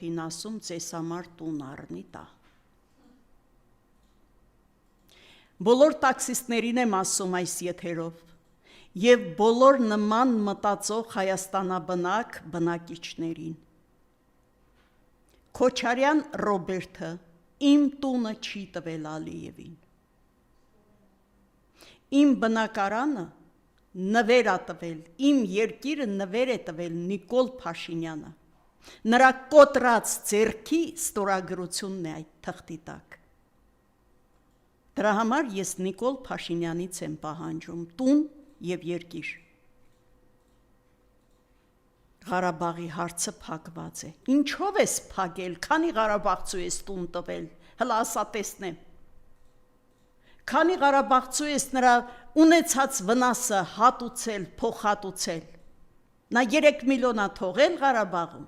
ժողովրդին ասում ձեզ համար տուն առնի տա։ Բոլոր տաքսիստներին եմ ասում այս եթերով և բոլոր նման մտածող հայաստանաբնակ բնակիչներին։ Քոչարյան Ռոբերտը իմ տունը չի տվել Ալիևին։ Իմ բնակարանը նվեր է տվել, իմ երկիրը նվեր է տվել Նիկոլ Փաշինյանը։ Նրա կոտրած ձեռքի ստորագրությունն է այդ թղթի տակ։ Դրա համար ես Նիկոլ Փաշինյանից եմ պահանջում տուն և երկիր։ Ղարաբաղի հարցը փակված է։ Ինչով ես փակել, քանի ղարաբաղցու ես տուն տվել, հլա ասա տեսնեմ։ Քանի ղարաբաղցու ես նրա ունեցած վնասը հատուցել, փոխհատուցել։ Նա 3 միլիոն է թողել Ղարաբաղում։